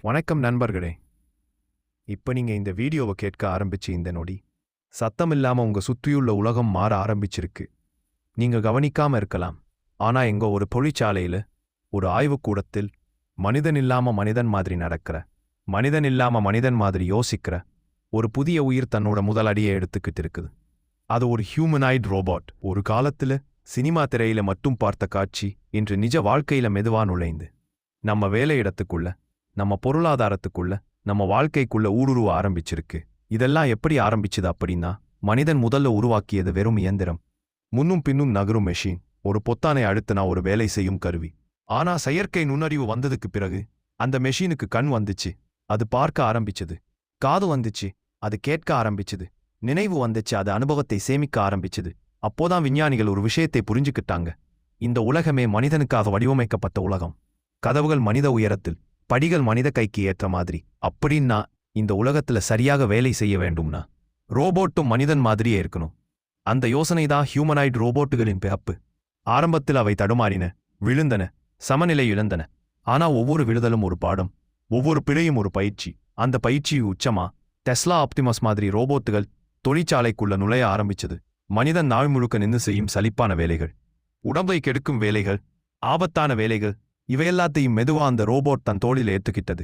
வணக்கம் நண்பர்களே. இப்ப நீங்க இந்த வீடியோவை கேட்க ஆரம்பிச்சு இந்த நொடி சத்தமில்லாம உங்க சுற்றியுள்ள உலகம் மாற ஆரம்பிச்சிருக்கு. நீங்க கவனிக்காம இருக்கலாம். ஆனா எங்க ஒரு தொழிற்சாலையில, ஒரு ஆய்வுக்கூடத்தில் மனிதன் இல்லாம மனிதன் மாதிரி நடக்கிற, மனிதன் இல்லாம மனிதன் மாதிரி யோசிக்கிற ஒரு புதிய உயிர் தன்னோட முதல் அடியை எடுத்துக்கிட்டு இருக்குது. அது ஒரு ஹியூமனாய்டு ரோபோட். ஒரு காலத்துல சினிமா திரையில மட்டும் பார்த்த காட்சி இன்று நிஜ வாழ்க்கையில மெதுவா நுழைந்து நம்ம வேலையிடத்துக்குள்ள, நம்ம பொருளாதாரத்துக்குள்ள, நம்ம வாழ்க்கைக்குள்ள ஊடுருவ ஆரம்பிச்சிருக்கு. இதெல்லாம் எப்படி ஆரம்பிச்சுது அப்படின்னா, மனிதன் முதல்ல உருவாக்கியது வெறும் இயந்திரம். முன்னும் பின்னும் நகரும் மெஷின். ஒரு பொத்தானை அழுத்தினா ஒரு வேலை செய்யும் கருவி. ஆனா செயற்கை நுண்ணறிவு வந்ததுக்கு பிறகு அந்த மெஷினுக்கு கண் வந்துச்சு, அது பார்க்க ஆரம்பிச்சது. காது வந்துச்சு, அது கேட்க ஆரம்பிச்சது. நினைவு வந்துச்சு, அது அனுபவத்தை சேமிக்க ஆரம்பிச்சது. அப்போதான் விஞ்ஞானிகள் ஒரு விஷயத்தை புரிஞ்சுக்கிட்டாங்க. இந்த உலகமே மனிதனுக்காக வடிவமைக்கப்பட்ட உலகம். கதவுகள் மனித உயரத்தில், படிகள் மனித கைக்கு ஏற்ற மாதிரி. அப்படின்னா இந்த உலகத்துல சரியாக வேலை செய்ய வேண்டும்னா ரோபோட்டும் மனிதன் மாதிரியே இருக்கணும். அந்த யோசனைதான் ஹியூமனாய்டு ரோபோட்டுகளின் பிறப்பு. ஆரம்பத்தில் அவை தடுமாறின, விழுந்தன, சமநிலை இழந்தன. ஆனா ஒவ்வொரு விழுதலும் ஒரு பாடம், ஒவ்வொரு பிழையும் ஒரு பயிற்சி. அந்த பயிற்சி உச்சமா டெஸ்லா ஆப்டிமஸ் மாதிரி ரோபோட்டுகள் தொழிற்சாலைக்குள்ள நுழைய ஆரம்பிச்சது. மனிதன் நாள் முழுக்க நின்று செய்யும் சலிப்பான வேலைகள், உடம்பை கெடுக்கும் வேலைகள், ஆபத்தான வேலைகள், இவையெல்லாத்தையும் மெதுவா அந்த ரோபோட் தன் தோளில் ஏத்துக்கிட்டது.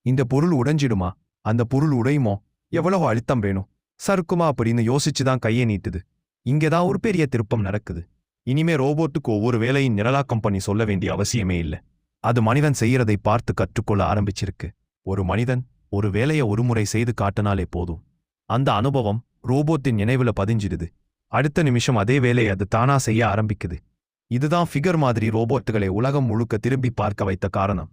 இந்த பொருள் உடைஞ்சிடுமா, அந்த பொருள் உடையுமோ, எவ்வளவு அழுத்தம் வேணும், சறுக்குமா அப்படின்னு யோசிச்சுதான் கையை நீட்டுது. இங்கேதான் ஒரு பெரிய திருப்பம் நடக்குது. இனிமே ரோபோட்டுக்கு ஒவ்வொரு வேலையின் நிரலாக்கம் பண்ணி சொல்ல வேண்டிய அவசியமே இல்லை. அது மனிதன் செய்யறதை பார்த்து கற்றுக்கொள்ள ஆரம்பிச்சிருக்கு. ஒரு மனிதன் ஒரு வேலையை ஒருமுறை செய்து காட்டினாலே போதும், அந்த அனுபவம் ரோபோட்டின் நினைவுல பதிஞ்சிடுது. அடுத்த நிமிஷம் அதே வேலையை அது தானா செய்ய ஆரம்பிக்குது. இதுதான் ஃபிகர் மாதிரி ரோபோட்டுகளை உலகம் முழுக்க திரும்பி பார்க்க வைத்த காரணம்.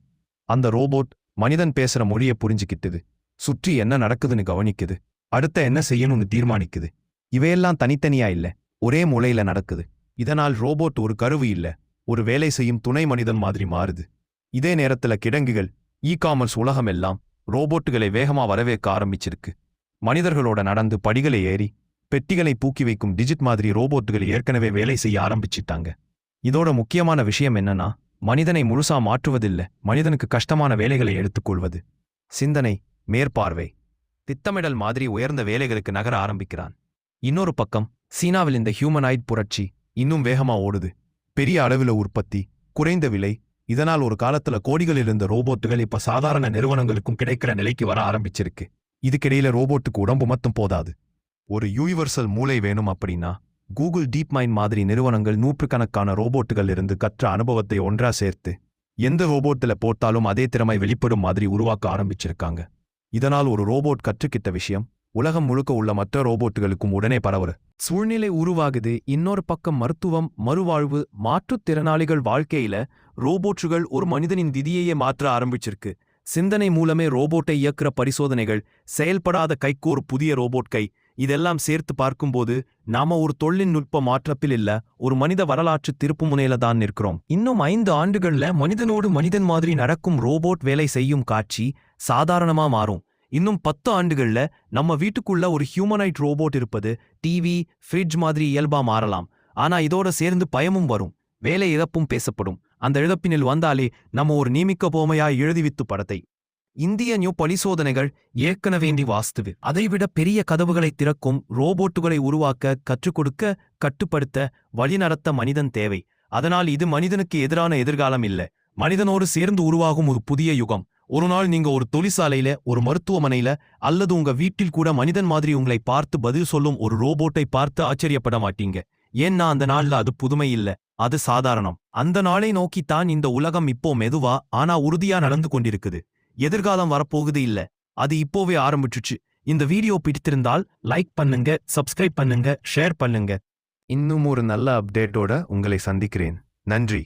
அந்த ரோபோட் மனிதன் பேசுற மொழியை புரிஞ்சுக்கிட்டுது, சுற்றி என்ன நடக்குதுன்னு கவனிக்குது, அடுத்த என்ன செய்யணும்னு தீர்மானிக்குது. இவையெல்லாம் தனித்தனியா இல்ல, ஒரே மூளையில நடக்குது. இதனால் ரோபோட் ஒரு கருவி இல்ல, ஒரு வேலை செய்யும் துணை மனிதன் மாதிரி மாறுது. இதே நேரத்துல கிடங்குகள், இ-காமர்ஸ் உலகம் எல்லாம் ரோபோட்டுகளை வேகமா வரவேற்க ஆரம்பிச்சிருக்கு. மனிதர்களோட நடந்து படிகளை ஏறி பெட்டிகளை பூக்கி வைக்கும் டிஜிட் மாதிரி ரோபோட்டுகள் ஏற்கனவே வேலை செய்ய ஆரம்பிச்சிட்டாங்க. இதோட முக்கியமான விஷயம் என்னன்னா, மனிதனை முழுசா மாற்றுவதில்லை, மனிதனுக்கு கஷ்டமான வேலைகளை எடுத்துக்கொள்வது. சிந்தனை, மேற்பார்வை, திட்டமிடல் மாதிரி உயர்ந்த வேலைகளுக்கு நகர ஆரம்பிக்கிறான். இன்னொரு பக்கம் சீனாவில் இந்த ஹியூமனாய்டு புரட்சி இன்னும் வேகமா ஓடுது. பெரிய அளவில் உற்பத்தி, குறைந்த விலை. இதனால் ஒரு காலத்துல கோடிகளில் இருந்த ரோபோட்டுகள் இப்ப சாதாரண நிறுவனங்களுக்கும் கிடைக்கிற நிலைக்கு வர ஆரம்பிச்சிருக்கு. இதுக்கிடையில ரோபோட்டுக்கு உடம்பு மட்டும் போதாது, ஒரு யூனிவர்சல் மூளை வேணும். அப்படின்னா கூகுள் டீப் மைண்ட் மாதிரி நிறுவனங்கள் நூற்றுக்கணக்கான ரோபோட்டுகள் இருந்து கற்ற அனுபவத்தை ஒன்றா சேர்த்து எந்த ரோபோட்டில் போட்டாலும் அதே திறமை வெளிப்படும் மாதிரி உருவாக்க ஆரம்பிச்சிருக்காங்க. இதனால் ஒரு ரோபோட் கற்றுக்கிட்ட விஷயம் உலகம் முழுக்க உள்ள மற்ற ரோபோட்டுகளுக்கும் உடனே பரவுற சூழ்நிலை உருவாகுது. இன்னொரு பக்கம் மருத்துவம், மறுவாழ்வு, மாற்றுத்திறனாளிகள் வாழ்க்கையில ரோபோட்டுகள் ஒரு மனிதனின் விதியையே மாற்ற ஆரம்பிச்சிருக்கு. சிந்தனை மூலமே ரோபோட்டை இயக்குற பரிசோதனைகள், செயல்படாத கைக்கு ஒரு புதிய ரோபோட் கை, இதெல்லாம் சேர்த்து பார்க்கும்போது நாம ஒரு தொழில்நுட்ப மாற்றத்தில் இல்ல, ஒரு மனித வரலாற்று திருப்பு முனையில தான் நிற்கிறோம். இன்னும் 5 ஆண்டுகள்ல மனிதனோடு மனிதன் மாதிரி நடக்கும் ரோபோட் வேலை செய்யும் காட்சி சாதாரணமா மாறும். இன்னும் 10 ஆண்டுகள்ல நம்ம வீட்டுக்குள்ள ஒரு ஹியூமனாய்டு ரோபோட் இருப்பது டிவி, ஃப்ரிட்ஜ் மாதிரி இயல்பா மாறலாம். ஆனா இதோட சேர்ந்து பயமும் வரும், வேலை இழப்பும் பேசப்படும். அந்த இழப்பினில் வந்தாலே நம்ம ஒரு நியமிக்க போமையா எழுதிவித்து படத்தை. இந்திய நியூ பரிசோதனைகள் ஏற்கன வேண்டி வாஸ்துவு அதைவிட பெரிய கதவுகளை திறக்கும் ரோபோட்டுகளை உருவாக்க, கற்றுக் கொடுக்க, கட்டுப்படுத்த, வழிநடத்த மனிதன் தேவை. அதனால் இது மனிதனுக்கு எதிரான எதிர்காலம் இல்ல, மனிதனோடு சேர்ந்து உருவாகும் ஒரு புதிய யுகம். ஒரு நாள் நீங்க ஒரு தொழிற்சாலையில, ஒரு மருத்துவமனையில அல்லது உங்க வீட்டில் கூட மனிதன் மாதிரி உங்களை பார்த்து பதில் சொல்லும் ஒரு ரோபோட்டை பார்த்து ஆச்சரியப்பட மாட்டீங்க. ஏன்னா அந்த நாள்ல அது புதுமை இல்ல, அது சாதாரணம். அந்த நாளை நோக்கித்தான் இந்த உலகம் இப்போ மெதுவா ஆனா உறுதியா நடந்து கொண்டிருக்குது. எதிர்காலம் வரப்போகுது இல்ல, அது இப்போவே ஆரம்பிச்சுச்சு. இந்த வீடியோ பிடித்திருந்தால் லைக் பண்ணுங்க, சப்ஸ்கிரைப் பண்ணுங்க, ஷேர் பண்ணுங்க. இன்னும் ஒரு நல்ல அப்டேட்டோட உங்களை சந்திக்கிறேன். நன்றி.